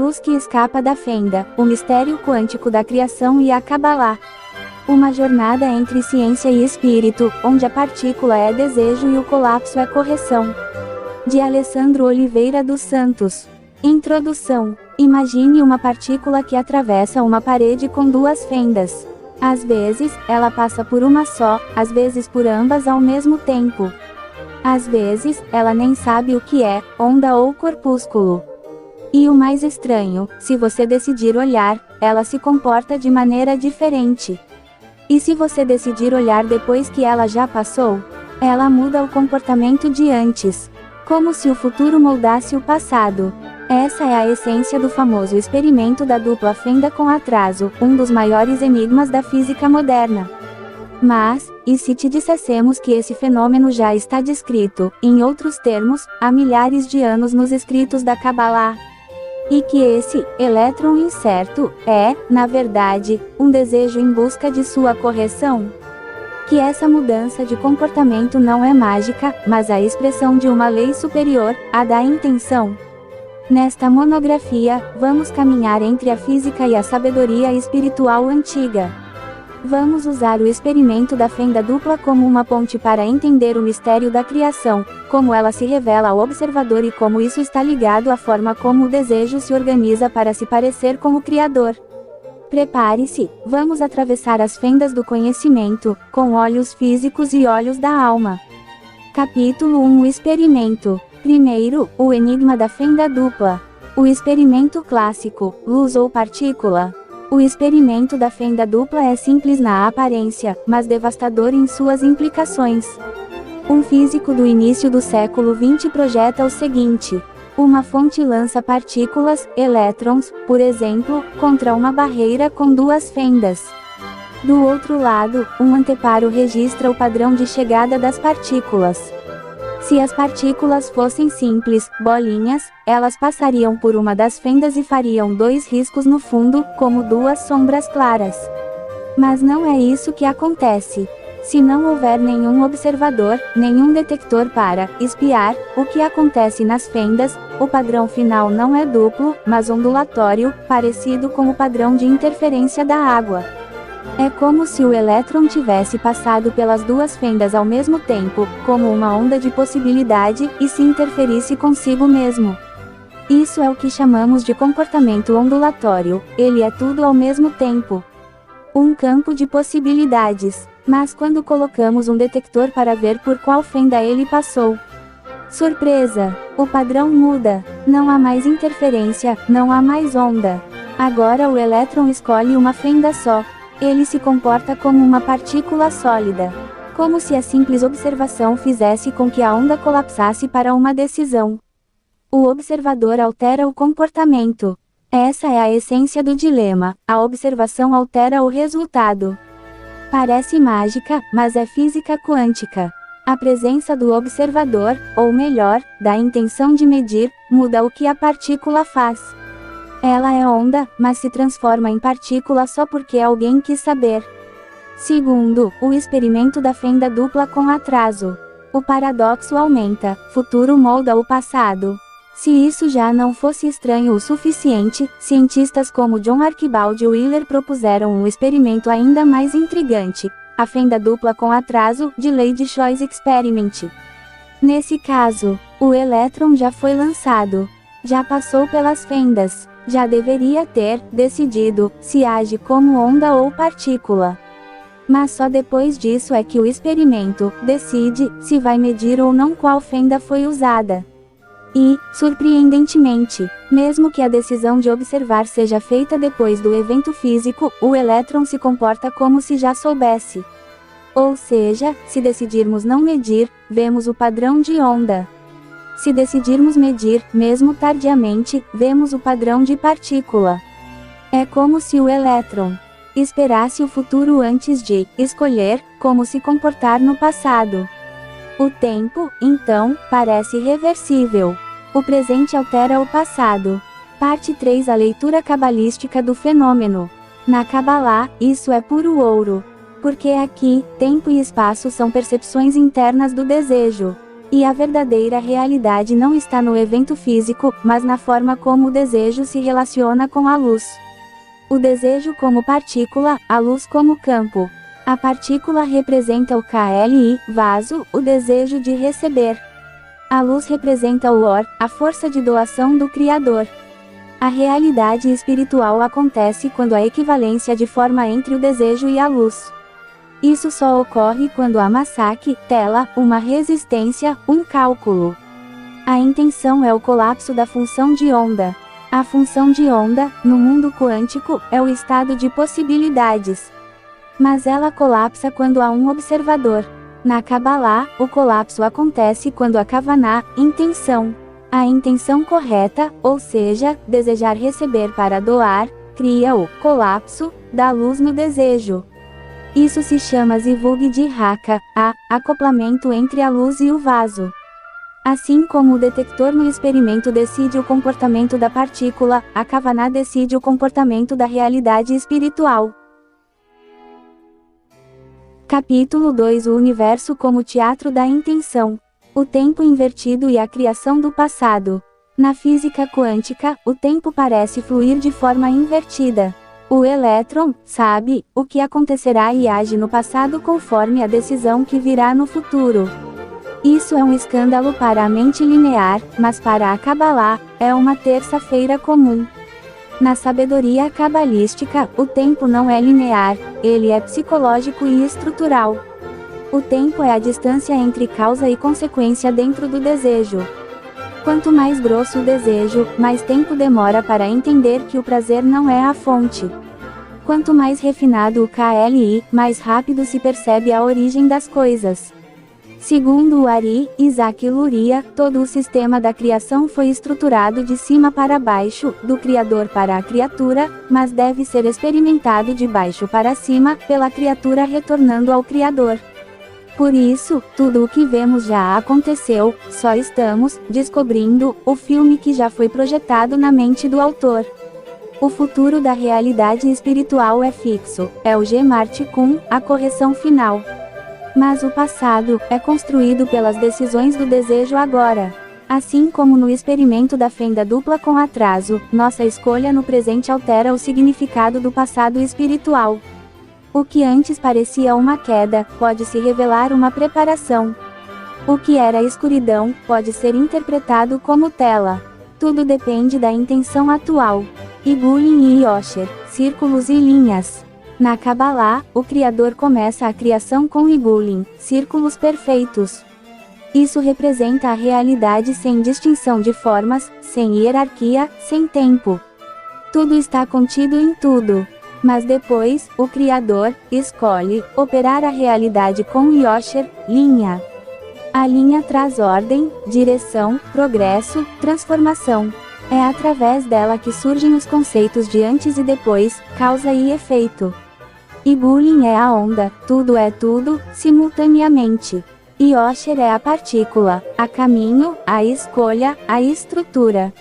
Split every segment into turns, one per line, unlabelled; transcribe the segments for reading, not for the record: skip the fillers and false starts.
luz que escapa da fenda, o mistério quântico da criação e a Kabbalah. Uma jornada entre ciência e espírito, onde a partícula é desejo e o colapso é correção. De Alessandro Oliveira dos Santos. Introdução. Imagine uma partícula que atravessa uma parede com duas fendas. Às vezes, ela passa por uma só, às vezes por ambas ao mesmo tempo. Às vezes, ela nem sabe o que é, onda ou corpúsculo. E o mais estranho, se você decidir olhar, ela se comporta de maneira diferente. E se você decidir olhar depois que ela já passou, ela muda o comportamento de antes. Como se o futuro moldasse o passado. Essa é a essência do famoso experimento da dupla fenda com atraso, um dos maiores enigmas da física moderna. Mas, e se te dissessemos que esse fenômeno já está descrito, em outros termos, há milhares de anos nos escritos da Kabbalah? E que esse elétron incerto é, na verdade, um desejo em busca de sua correção? Que essa mudança de comportamento não é mágica, mas a expressão de uma lei superior, a da intenção? Nesta monografia, vamos caminhar entre a física e a sabedoria espiritual antiga. Vamos usar o experimento da fenda dupla como uma ponte para entender o mistério da criação, como ela se revela ao observador e como isso está ligado à forma como o desejo se organiza para se parecer com o Criador. Prepare-se, vamos atravessar as fendas do conhecimento, com olhos físicos e olhos da alma. Capítulo 1. O experimento. Primeiro, o enigma da fenda dupla. O experimento clássico, luz ou partícula. O experimento da fenda dupla é simples na aparência, mas devastador em suas implicações. Um físico do início do século XX projeta o seguinte: uma fonte lança partículas, elétrons, por exemplo, contra uma barreira com duas fendas. Do outro lado, um anteparo registra o padrão de chegada das partículas. Se as partículas fossem simples, bolinhas, elas passariam por uma das fendas e fariam dois riscos no fundo, como duas sombras claras. Mas não é isso que acontece. Se não houver nenhum observador, nenhum detector para espiar o que acontece nas fendas, o padrão final não é duplo, mas ondulatório, parecido com o padrão de interferência da água. É como se o elétron tivesse passado pelas duas fendas ao mesmo tempo, como uma onda de possibilidade, e se interferisse consigo mesmo. Isso é o que chamamos de comportamento ondulatório, ele é tudo ao mesmo tempo. Um campo de possibilidades. Mas quando colocamos um detector para ver por qual fenda ele passou. Surpresa! O padrão muda. Não há mais interferência, não há mais onda. Agora o elétron escolhe uma fenda só. Ele se comporta como uma partícula sólida. Como se a simples observação fizesse com que a onda colapsasse para uma decisão. O observador altera o comportamento. Essa é a essência do dilema. A observação altera o resultado. Parece mágica, mas é física quântica. A presença do observador, ou melhor, da intenção de medir, muda o que a partícula faz. Ela é onda, mas se transforma em partícula só porque alguém quis saber. Segundo, o experimento da fenda dupla com atraso. O paradoxo aumenta, futuro molda o passado. Se isso já não fosse estranho o suficiente, cientistas como John Archibald Wheeler propuseram um experimento ainda mais intrigante, a fenda dupla com atraso, Delayed Choice Experiment. Nesse caso, o elétron já foi lançado, já passou pelas fendas, já deveria ter decidido se age como onda ou partícula. Mas só depois disso é que o experimento decide se vai medir ou não qual fenda foi usada. E, surpreendentemente, mesmo que a decisão de observar seja feita depois do evento físico, o elétron se comporta como se já soubesse. Ou seja, se decidirmos não medir, vemos o padrão de onda. Se decidirmos medir, mesmo tardiamente, vemos o padrão de partícula. É como se o elétron esperasse o futuro antes de escolher como se comportar no passado. O tempo, então, parece reversível. O presente altera o passado. Parte 3. A leitura cabalística do fenômeno. Na Kabbalah, isso é puro ouro. Porque aqui, tempo e espaço são percepções internas do desejo. E a verdadeira realidade não está no evento físico, mas na forma como o desejo se relaciona com a luz. O desejo como partícula, a luz como campo. A partícula representa o KLI, vaso, o desejo de receber. A luz representa o OR, a força de doação do Criador. A realidade espiritual acontece quando há equivalência de forma entre o desejo e a luz. Isso só ocorre quando há massacre, tela, uma resistência, um cálculo. A intenção é o colapso da função de onda. A função de onda, no mundo quântico, é o estado de possibilidades. Mas ela colapsa quando há um observador. Na Kabbalah, o colapso acontece quando a Kavaná, intenção. A intenção correta, ou seja, desejar receber para doar, cria o colapso da luz no desejo. Isso se chama Zivug de Haka, acoplamento entre a luz e o vaso. Assim como o detector no experimento decide o comportamento da partícula, a Kavaná decide o comportamento da realidade espiritual. Capítulo 2 O universo como teatro da intenção. O tempo invertido e a criação do passado. Na física quântica, o tempo parece fluir de forma invertida. O elétron sabe o que acontecerá e age no passado conforme a decisão que virá no futuro. Isso é um escândalo para a mente linear, mas para a Kabbalah, é uma terça-feira comum. Na sabedoria cabalística, o tempo não é linear, ele é psicológico e estrutural. O tempo é a distância entre causa e consequência dentro do desejo. Quanto mais grosso o desejo, mais tempo demora para entender que o prazer não é a fonte. Quanto mais refinado o KLI, mais rápido se percebe a origem das coisas. Segundo o Ari, Isaac Luria, todo o sistema da criação foi estruturado de cima para baixo, do Criador para a criatura, mas deve ser experimentado de baixo para cima, pela criatura retornando ao Criador. Por isso, tudo o que vemos já aconteceu, só estamos descobrindo o filme que já foi projetado na mente do autor. O futuro da realidade espiritual é fixo, é o Gemart Kun, a correção final. Mas o passado é construído pelas decisões do desejo agora. Assim como no experimento da fenda dupla com atraso, nossa escolha no presente altera o significado do passado espiritual. O que antes parecia uma queda, pode se revelar uma preparação. O que era escuridão, pode ser interpretado como tela. Tudo depende da intenção atual. Igulin e Yosher, círculos e linhas. Na Kabbalah, o Criador começa a criação com Igulin, círculos perfeitos. Isso representa a realidade sem distinção de formas, sem hierarquia, sem tempo. Tudo está contido em tudo. Mas depois, o Criador escolhe operar a realidade com Yosher, linha. A linha traz ordem, direção, progresso, transformação. É através dela que surgem os conceitos de antes e depois, causa e efeito. Igulin é a onda, tudo é tudo, simultaneamente. Yosher é a partícula, a caminho, a escolha, a estrutura.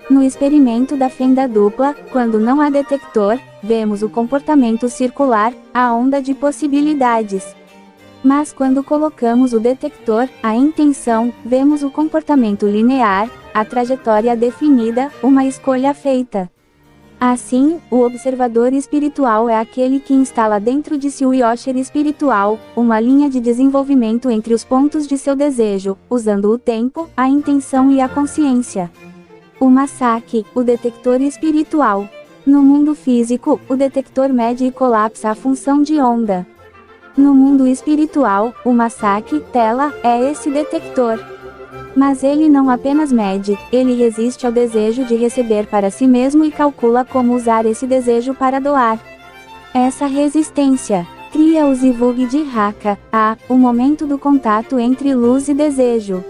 No experimento da fenda dupla, quando não há detector, vemos o comportamento circular, a onda de possibilidades. Mas quando colocamos o detector, a intenção, vemos o comportamento linear, a trajetória definida, uma escolha feita. Assim, o observador espiritual é aquele que instala dentro de si o Yosher espiritual, uma linha de desenvolvimento entre os pontos de seu desejo, usando o tempo, a intenção e a consciência. O Massaki, o detector espiritual. No mundo físico, o detector mede e colapsa a função de onda. No mundo espiritual, o Massaki, tela, é esse detector. Mas ele não apenas mede, ele resiste ao desejo de receber para si mesmo e calcula como usar esse desejo para doar. Essa resistência cria o Zivug de Haka, o momento do contato entre luz e desejo.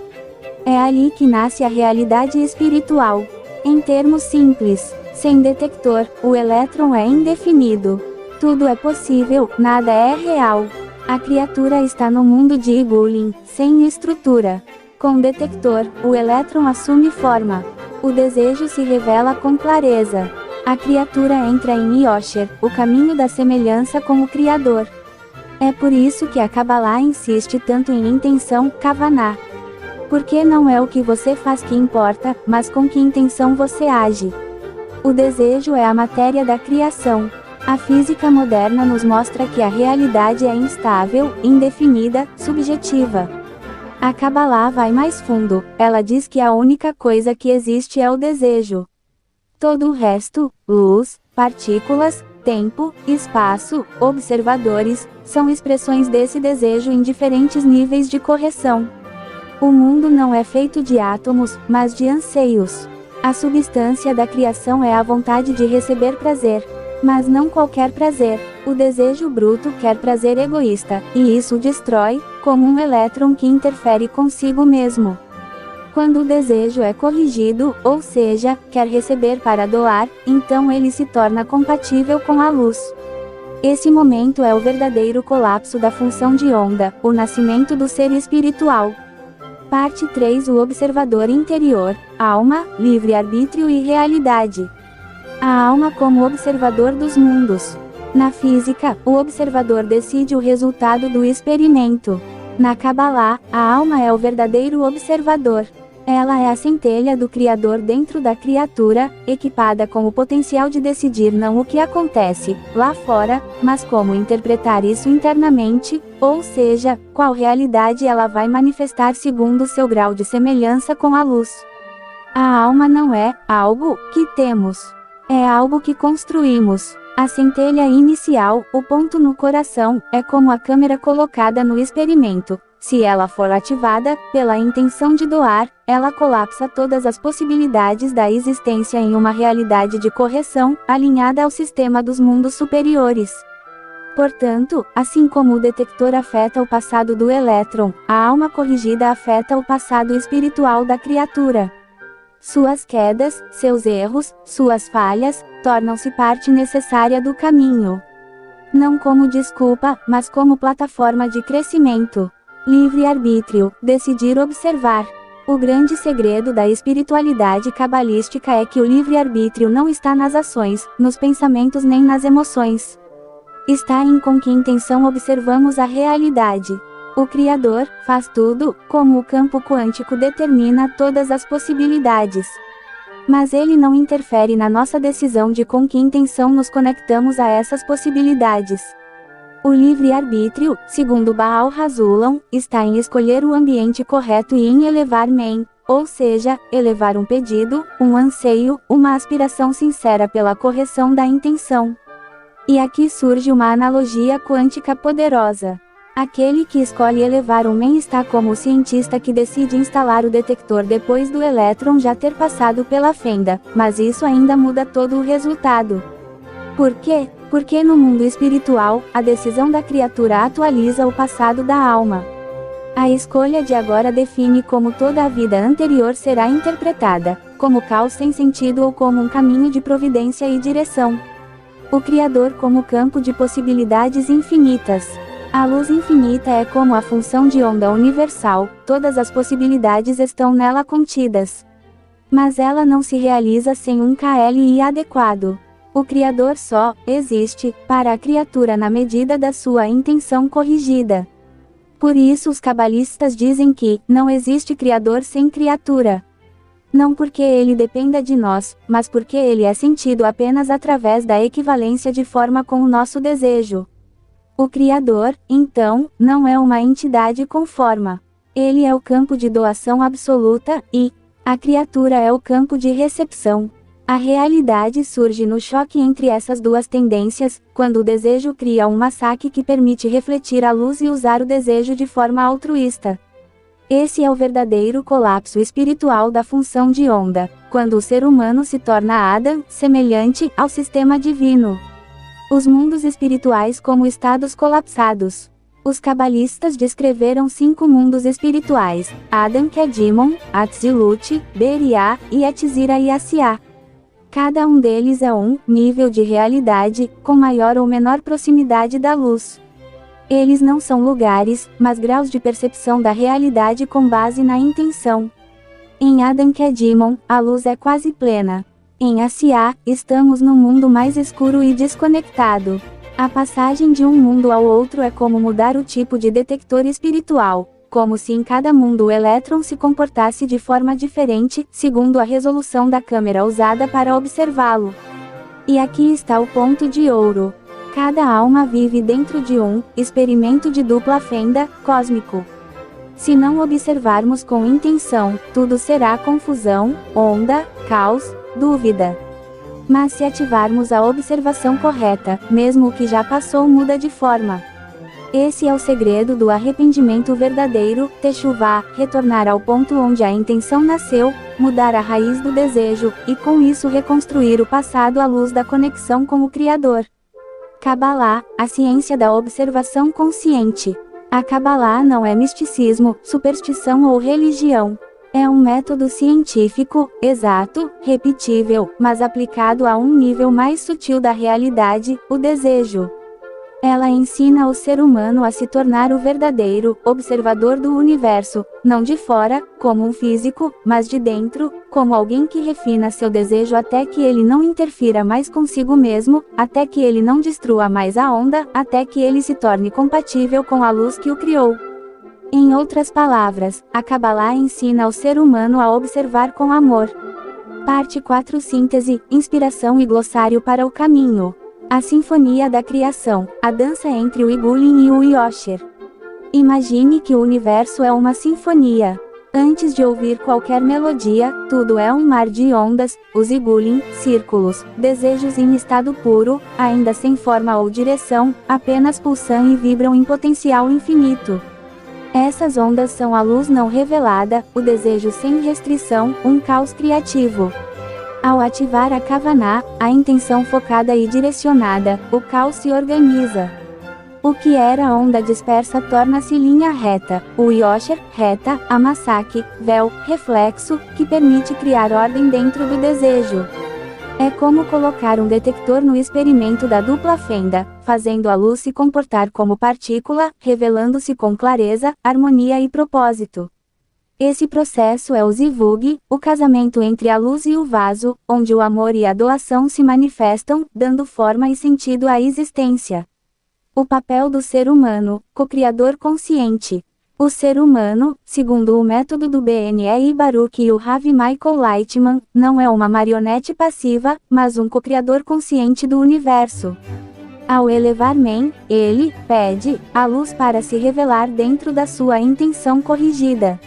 É ali que nasce a realidade espiritual. Em termos simples, sem detector, o elétron é indefinido. Tudo é possível, nada é real. A criatura está no mundo de Igulin, sem estrutura. Com detector, o elétron assume forma. O desejo se revela com clareza. A criatura entra em Yosher, o caminho da semelhança com o Criador. É por isso que a Kabbalah insiste tanto em intenção, Kavaná. Porque não é o que você faz que importa, mas com que intenção você age. O desejo é a matéria da criação. A física moderna nos mostra que a realidade é instável, indefinida, subjetiva. A Kabbalah vai mais fundo, ela diz que a única coisa que existe é o desejo. Todo o resto, luz, partículas, tempo, espaço, observadores, são expressões desse desejo em diferentes níveis de correção. O mundo não é feito de átomos, mas de anseios. A substância da criação é a vontade de receber prazer. Mas não qualquer prazer. O desejo bruto quer prazer egoísta, e isso o destrói, como um elétron que interfere consigo mesmo. Quando o desejo é corrigido, ou seja, quer receber para doar, então ele se torna compatível com a luz. Esse momento é o verdadeiro colapso da função de onda, o nascimento do ser espiritual. Parte 3. O observador interior, alma, livre-arbítrio e realidade. A alma como observador dos mundos. Na física, o observador decide o resultado do experimento. Na Kabbalah, a alma é o verdadeiro observador. Ela é a centelha do Criador dentro da criatura, equipada com o potencial de decidir não o que acontece lá fora, mas como interpretar isso internamente, ou seja, qual realidade ela vai manifestar segundo seu grau de semelhança com a luz. A alma não é algo que temos. É algo que construímos. A centelha inicial, o ponto no coração, é como a câmera colocada no experimento. Se ela for ativada, pela intenção de doar, ela colapsa todas as possibilidades da existência em uma realidade de correção, alinhada ao sistema dos mundos superiores. Portanto, assim como o detector afeta o passado do elétron, a alma corrigida afeta o passado espiritual da criatura. Suas quedas, seus erros, suas falhas, tornam-se parte necessária do caminho. Não como desculpa, mas como plataforma de crescimento. Livre-arbítrio, decidir observar. O grande segredo da espiritualidade cabalística é que o livre-arbítrio não está nas ações, nos pensamentos nem nas emoções. Está em com que intenção observamos a realidade. O Criador faz tudo, como o campo quântico determina todas as possibilidades. Mas ele não interfere na nossa decisão de com que intenção nos conectamos a essas possibilidades. O livre-arbítrio, segundo Baal Hassulam, está em escolher o ambiente correto e em elevar men, ou seja, elevar um pedido, um anseio, uma aspiração sincera pela correção da intenção. E aqui surge uma analogia quântica poderosa. Aquele que escolhe elevar um men está como o cientista que decide instalar o detector depois do elétron já ter passado pela fenda, mas isso ainda muda todo o resultado. Por quê? Porque no mundo espiritual, a decisão da criatura atualiza o passado da alma. A escolha de agora define como toda a vida anterior será interpretada, como caos sem sentido ou como um caminho de providência e direção. O Criador como campo de possibilidades infinitas. A luz infinita é como a função de onda universal, todas as possibilidades estão nela contidas. Mas ela não se realiza sem um KLI adequado. O Criador só existe para a criatura na medida da sua intenção corrigida. Por isso os cabalistas dizem que não existe Criador sem criatura. Não porque ele dependa de nós, mas porque ele é sentido apenas através da equivalência de forma com o nosso desejo. O Criador, então, não é uma entidade com forma. Ele é o campo de doação absoluta, e a criatura é o campo de recepção. A realidade surge no choque entre essas duas tendências, quando o desejo cria um massacre que permite refletir a luz e usar o desejo de forma altruísta. Esse é o verdadeiro colapso espiritual da função de onda, quando o ser humano se torna Adam, semelhante ao sistema divino. Os mundos espirituais como estados colapsados. Os cabalistas descreveram 5 mundos espirituais: Adam Kedimon, Atzilut, Beriah, Yetzirah e Asiah. Cada um deles é um nível de realidade, com maior ou menor proximidade da luz. Eles não são lugares, mas graus de percepção da realidade com base na intenção. Em Adam Kedimon, a luz é quase plena. Em Asiah, estamos no mundo mais escuro e desconectado. A passagem de um mundo ao outro é como mudar o tipo de detector espiritual. como se em cada mundo o elétron se comportasse de forma diferente, segundo a resolução da câmera usada para observá-lo. E aqui está o ponto de ouro. Cada alma vive dentro de um experimento de dupla fenda cósmico. Se não observarmos com intenção, tudo será confusão, onda, caos, dúvida. Mas se ativarmos a observação correta, mesmo o que já passou muda de forma. Esse é o segredo do arrependimento verdadeiro, Techuvá, retornar ao ponto onde a intenção nasceu, mudar a raiz do desejo, e com isso reconstruir o passado à luz da conexão com o Criador. Cabalá, a ciência da observação consciente. A Cabalá não é misticismo, superstição ou religião. É um método científico, exato, repetível, mas aplicado a um nível mais sutil da realidade, o desejo. Ela ensina o ser humano a se tornar o verdadeiro observador do universo, não de fora, como um físico, mas de dentro, como alguém que refina seu desejo até que ele não interfira mais consigo mesmo, até que ele não destrua mais a onda, até que ele se torne compatível com a luz que o criou. Em outras palavras, a Cabalá ensina o ser humano a observar com amor. Parte 4 Síntese, inspiração e glossário para o caminho. A Sinfonia da Criação, a dança entre o Igulin e o Yosher. Imagine que o universo é uma sinfonia. Antes de ouvir qualquer melodia, tudo é um mar de ondas, os Igulin, círculos, desejos em estado puro, ainda sem forma ou direção, apenas pulsam e vibram em potencial infinito. Essas ondas são a luz não revelada, o desejo sem restrição, um caos criativo. Ao ativar a Kavaná, a intenção focada e direcionada, o caos se organiza. O que era onda dispersa torna-se linha reta, o Yosher, reta, a Masaki, véu, reflexo, que permite criar ordem dentro do desejo. É como colocar um detector no experimento da dupla fenda, fazendo a luz se comportar como partícula, revelando-se com clareza, harmonia e propósito. Esse processo é o Zivug, o casamento entre a luz e o vaso, onde o amor e a doação se manifestam, dando forma e sentido à existência. O papel do ser humano, co-criador consciente. O ser humano, segundo o método do BNE Baruch e o Rav Michael Lightman, não é uma marionete passiva, mas um co-criador consciente do universo. Ao elevar Men, ele pede a luz para se revelar dentro da sua intenção corrigida.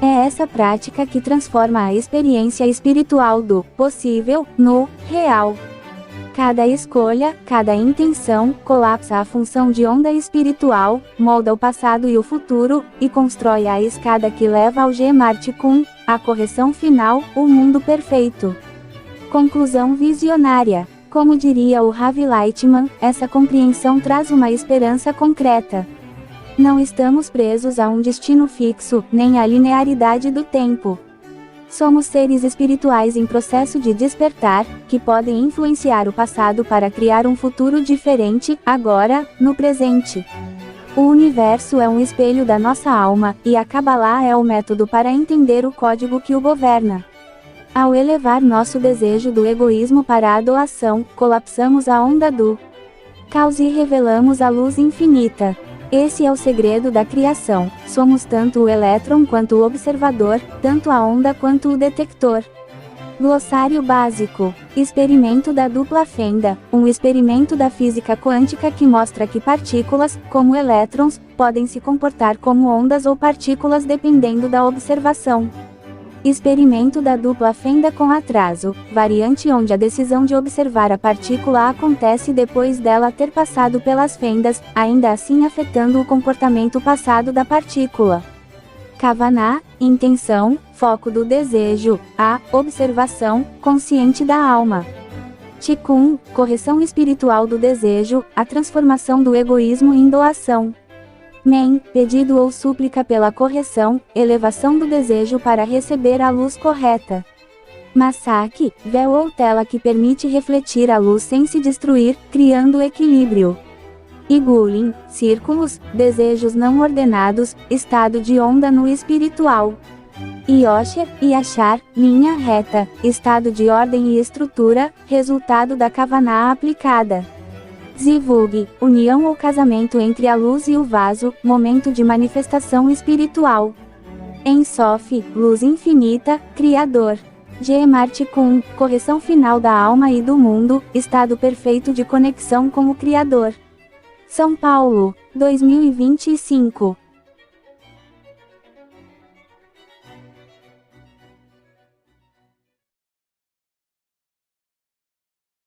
É essa prática que transforma a experiência espiritual do possível no real. Cada escolha, cada intenção, colapsa a função de onda espiritual, molda o passado e o futuro, e constrói a escada que leva ao Gemartikun, a correção final, o mundo perfeito. Conclusão visionária. Como diria o Rav Lightman, essa compreensão traz uma esperança concreta. Não estamos presos a um destino fixo, nem à linearidade do tempo. Somos seres espirituais em processo de despertar, que podem influenciar o passado para criar um futuro diferente, agora, no presente. O universo é um espelho da nossa alma, e a Cabalá é o método para entender o código que o governa. Ao elevar nosso desejo do egoísmo para a doação, colapsamos a onda do caos e revelamos a luz infinita. Esse é o segredo da criação. Somos tanto o elétron quanto o observador, tanto a onda quanto o detector. Glossário básico. Experimento da dupla fenda, um experimento da física quântica que mostra que partículas, como elétrons, podem se comportar como ondas ou partículas dependendo da observação. Experimento da dupla fenda com atraso, variante onde a decisão de observar a partícula acontece depois dela ter passado pelas fendas, ainda assim afetando o comportamento passado da partícula. Kavaná, intenção, foco do desejo, a observação consciente da alma. Tikkun, correção espiritual do desejo, a transformação do egoísmo em doação. Men, pedido ou súplica pela correção, elevação do desejo para receber a luz correta. Masaki, véu ou tela que permite refletir a luz sem se destruir, criando equilíbrio. Igulin, círculos, desejos não ordenados, estado de onda no espiritual. Yosher, Yashar, linha reta, estado de ordem e estrutura, resultado da Kavaná aplicada. Zivug, união ou casamento entre a luz e o vaso, momento de manifestação espiritual. Ein Sof, luz infinita, Criador. Gemartikun, correção final da alma e do mundo, estado perfeito de conexão com o Criador. São Paulo, 2025.